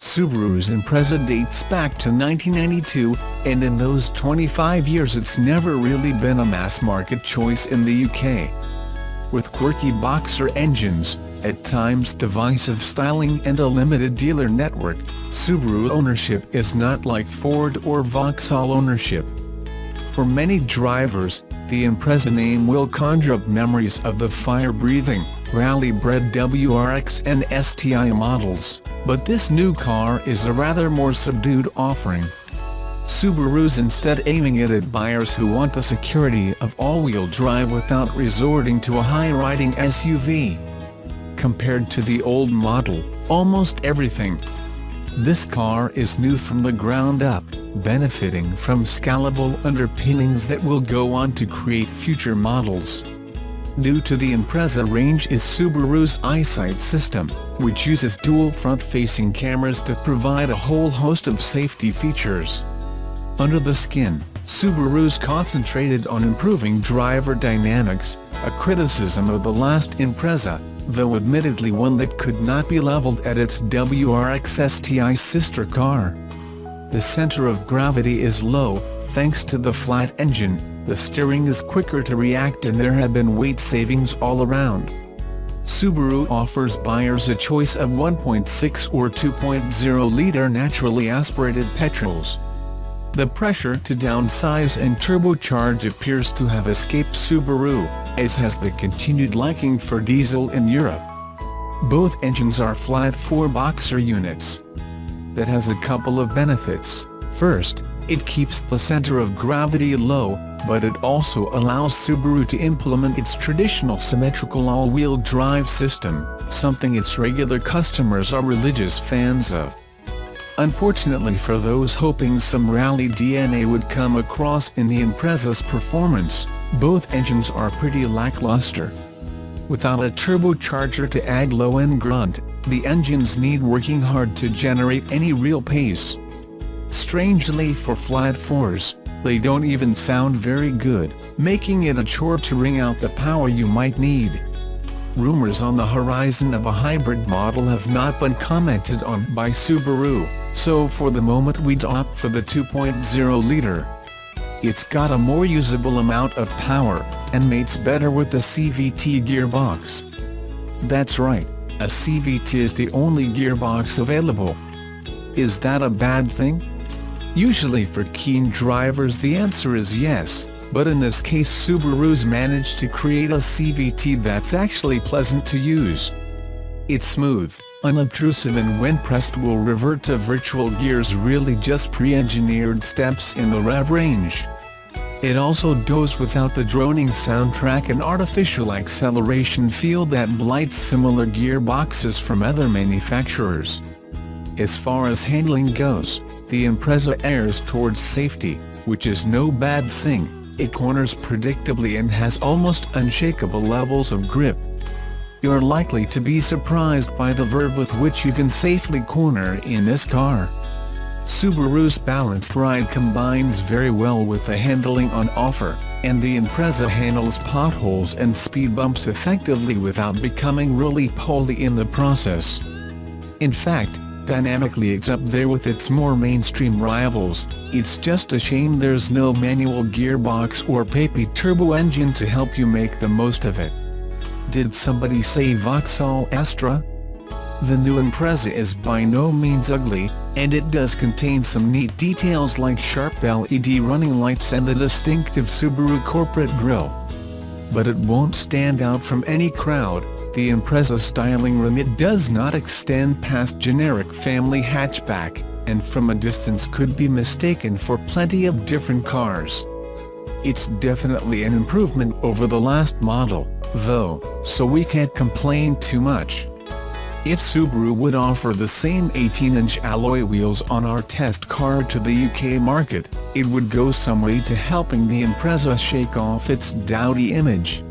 Subaru's Impreza dates back to 1992, and in those 25 years it's never really been a mass-market choice in the UK. With quirky boxer engines, at times divisive styling and a limited dealer network, Subaru ownership is not like Ford or Vauxhall ownership. For many drivers, the Impreza name will conjure up memories of the fire-breathing, rally-bred WRX and STI models, but this new car is a rather more subdued offering. Subaru's instead aiming it at buyers who want the security of all-wheel drive without resorting to a high-riding SUV. Compared to the old model, almost everything. This car is new from the ground up, benefiting from scalable underpinnings that will go on to create future models. New to the Impreza range is Subaru's EyeSight system, which uses dual front-facing cameras to provide a whole host of safety features. Under the skin, Subaru's concentrated on improving driver dynamics, a criticism of the last Impreza, though admittedly one that could not be leveled at its WRX STI sister car. The center of gravity is low, thanks to the flat engine, the steering is quicker to react and there have been weight savings all around. Subaru offers buyers a choice of 1.6 or 2.0-liter naturally aspirated petrols. The pressure to downsize and turbocharge appears to have escaped Subaru, as has the continued liking for diesel in Europe. Both engines are flat 4-boxer units. That has a couple of benefits. First, it keeps the center of gravity low, but it also allows Subaru to implement its traditional symmetrical all-wheel drive system, something its regular customers are religious fans of. Unfortunately for those hoping some rally DNA would come across in the Impreza's performance, both engines are pretty lackluster. Without a turbocharger to add low-end grunt, the engines need working hard to generate any real pace. Strangely for flat 4s, they don't even sound very good, making it a chore to wring out the power you might need. Rumors on the horizon of a hybrid model have not been commented on by Subaru, so for the moment we'd opt for the 2.0-liter. It's got a more usable amount of power, and mates better with the CVT gearbox. That's right, a CVT is the only gearbox available. Is that a bad thing? Usually for keen drivers the answer is yes, but in this case Subaru's managed to create a CVT that's actually pleasant to use. It's smooth, unobtrusive, and when pressed will revert to virtual gears, really just pre-engineered steps in the rev range. It also goes without the droning soundtrack and artificial acceleration feel that blights similar gearboxes from other manufacturers. As far as handling goes, the Impreza errs towards safety, which is no bad thing. It corners predictably and has almost unshakable levels of grip. You're likely to be surprised by the verve with which you can safely corner in this car. Subaru's balanced ride combines very well with the handling on offer, and the Impreza handles potholes and speed bumps effectively without becoming roly-poly in the process. In fact, dynamically it's up there with its more mainstream rivals. It's just a shame there's no manual gearbox or peppy turbo engine to help you make the most of it. Did somebody say Vauxhall Astra? The new Impreza is by no means ugly, and it does contain some neat details like sharp LED running lights and the distinctive Subaru corporate grille. But it won't stand out from any crowd. The Impreza styling remit does not extend past generic family hatchback, and from a distance could be mistaken for plenty of different cars. It's definitely an improvement over the last model, though, so we can't complain too much. If Subaru would offer the same 18-inch alloy wheels on our test car to the UK market, it would go some way to helping the Impreza shake off its dowdy image.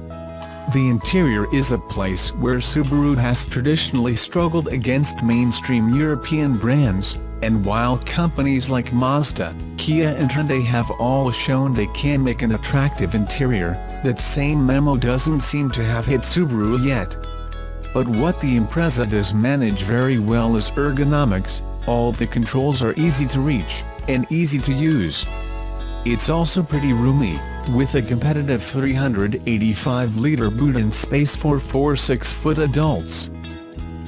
The interior is a place where Subaru has traditionally struggled against mainstream European brands, and while companies like Mazda, Kia and Hyundai have all shown they can make an attractive interior, that same memo doesn't seem to have hit Subaru yet. But what the Impreza does manage very well is ergonomics, All the controls are easy to reach, and easy to use. It's also pretty roomy, with a competitive 385-liter boot and space for 4 6-foot adults.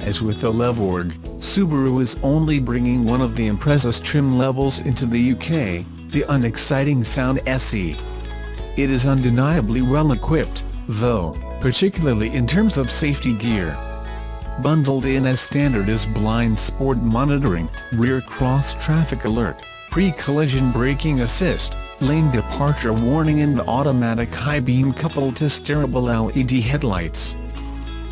As with the Levorg, Subaru is only bringing one of the Impreza's trim levels into the UK, the unexciting Sound SE. It is undeniably well equipped, though, particularly in terms of safety gear. Bundled in as standard is blind spot monitoring, rear cross-traffic alert, pre-collision braking assist, lane departure warning and automatic high-beam coupled to steerable LED headlights.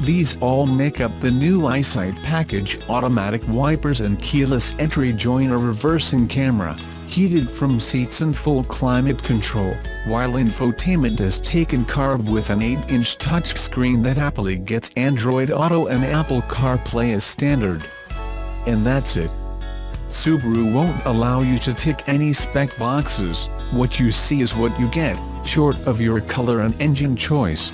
These all make up the new EyeSight package: automatic wipers and keyless entry joiner reversing camera, heated front seats and full climate control, while infotainment is taken carb with an 8-inch touchscreen that happily gets Android Auto and Apple CarPlay as standard. And that's it. Subaru won't allow you to tick any spec boxes. What you see is what you get, short of your color and engine choice.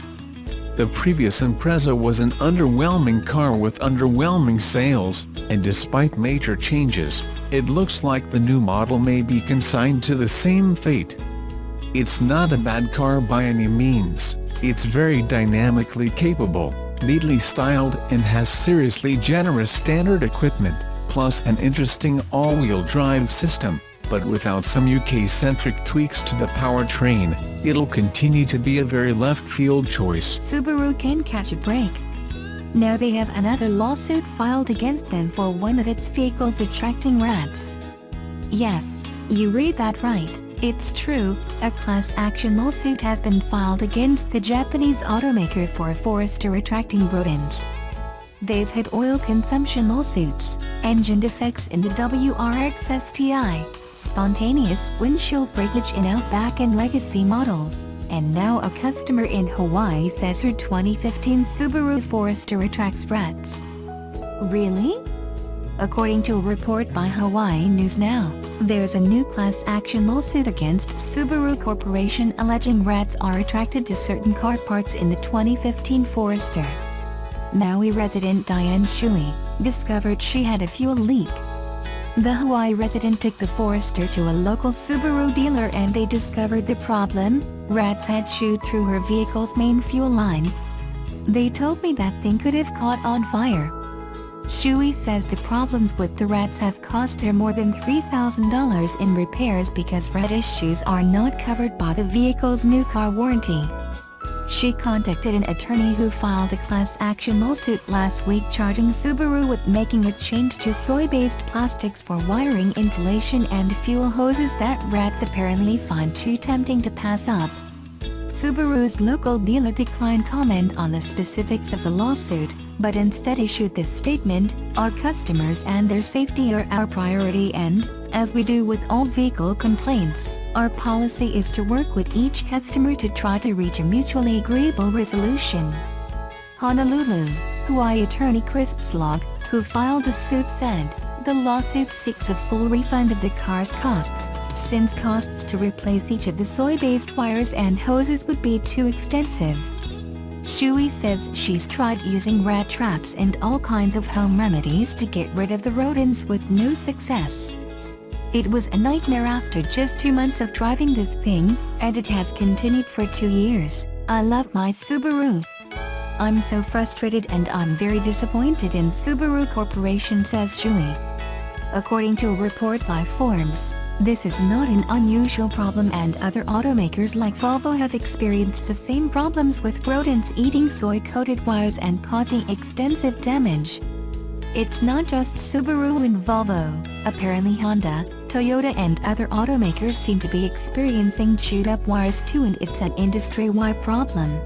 The previous Impreza was an underwhelming car with underwhelming sales, and despite major changes, it looks like the new model may be consigned to the same fate. It's not a bad car by any means. It's very dynamically capable, neatly styled, and has seriously generous standard equipment, plus an interesting all-wheel drive system. But without some UK-centric tweaks to the powertrain, it'll continue to be a very left-field choice. Subaru can catch a break. Now they have another lawsuit filed against them for one of its vehicles attracting rats. Yes, you read that right, it's true, a class action lawsuit has been filed against the Japanese automaker for Forester attracting rodents. They've had oil consumption lawsuits, engine defects in the WRX STI, spontaneous windshield breakage in Outback and Legacy models, and now a customer in Hawaii says her 2015 Subaru Forester attracts rats. Really? According to a report by Hawaii News Now, there's a new class action lawsuit against Subaru Corporation alleging rats are attracted to certain car parts in the 2015 Forester. Maui resident Diane Shui discovered she had a fuel leak. The Hawaii resident took the Forester to a local Subaru dealer and they discovered the problem: rats had chewed through her vehicle's main fuel line. They told me that thing could have caught on fire. Shui says the problems with the rats have cost her more than $3,000 in repairs because rat issues are not covered by the vehicle's new car warranty. She contacted an attorney who filed a class action lawsuit last week charging Subaru with making a change to soy-based plastics for wiring, insulation and fuel hoses that rats apparently find too tempting to pass up. Subaru's local dealer declined comment on the specifics of the lawsuit, but instead issued this statement: "Our customers and their safety are our priority and, as we do with all vehicle complaints, our policy is to work with each customer to try to reach a mutually agreeable resolution." Honolulu, Hawaii attorney Chris Pslog, who filed the suit, said, "The lawsuit seeks a full refund of the car's costs, since costs to replace each of the soy-based wires and hoses would be too extensive." Shui says she's tried using rat traps and all kinds of home remedies to get rid of the rodents with no success. "It was a nightmare after just 2 months of driving this thing, and it has continued for 2 years. I love my Subaru. I'm so frustrated and I'm very disappointed in Subaru Corporation," says Shui. According to a report by Forbes, this is not an unusual problem and other automakers like Volvo have experienced the same problems with rodents eating soy-coated wires and causing extensive damage. It's not just Subaru and Volvo, apparently Honda, Toyota and other automakers seem to be experiencing chewed-up wires too, and it's an industry-wide problem.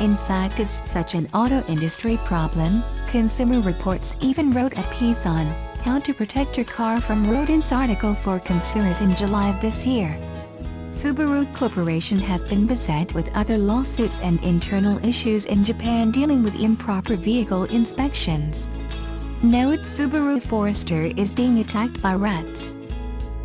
In fact, it's such an auto industry problem, Consumer Reports even wrote a piece on "How to Protect Your Car from Rodents" article for consumers in July of this year. Subaru Corporation has been beset with other lawsuits and internal issues in Japan dealing with improper vehicle inspections. Now its Subaru Forester is being attacked by rats.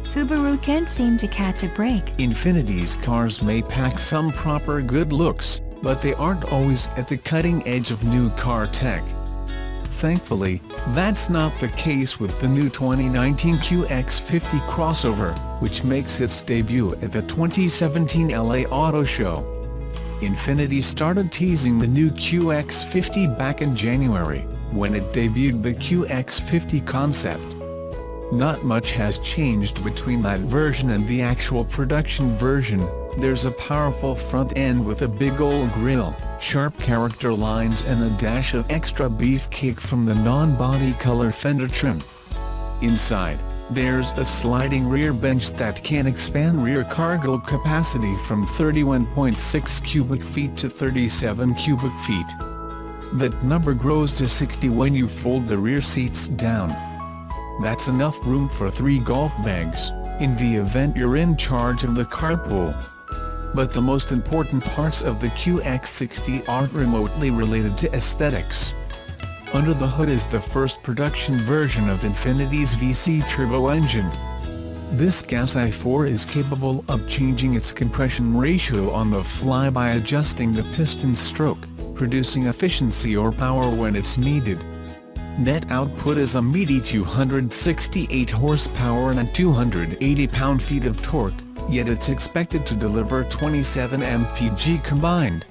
Subaru can't seem to catch a break. Infinity's cars may pack some proper good looks, but they aren't always at the cutting edge of new car tech. thankfully, that's not the case with the new 2019 QX50 crossover, which makes its debut at the 2017 LA Auto Show. Infiniti started teasing the new QX50 back in January, when it debuted the QX50 concept. Not much has changed between that version and the actual production version. There's a powerful front end with a big old grille, sharp character lines and a dash of extra beefcake from the non-body color fender trim. Inside, there's a sliding rear bench that can expand rear cargo capacity from 31.6 cubic feet to 37 cubic feet. That number grows to 60 when you fold the rear seats down. That's enough room for 3 golf bags, in the event you're in charge of the carpool. But the most important parts of the QX60 aren't remotely related to aesthetics. Under the hood is the first production version of Infiniti's VC turbo engine. This gas I4 is capable of changing its compression ratio on the fly by adjusting the piston stroke, producing efficiency or power when it's needed. Net output is a meaty 268 horsepower and 280 pound-feet of torque, yet it's expected to deliver 27 mpg combined.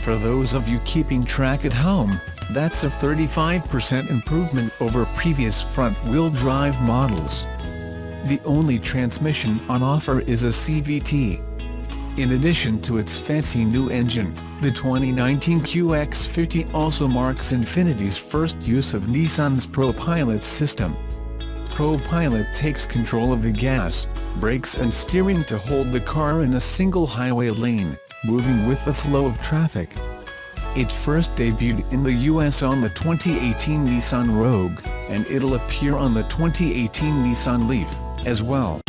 For those of you keeping track at home, that's a 35% improvement over previous front-wheel drive models. The only transmission on offer is a CVT. In addition to its fancy new engine, the 2019 QX50 also marks Infiniti's first use of Nissan's ProPilot system. ProPilot takes control of the gas, brakes and steering to hold the car in a single highway lane, moving with the flow of traffic. It first debuted in the US on the 2018 Nissan Rogue, and it'll appear on the 2018 Nissan Leaf, as well.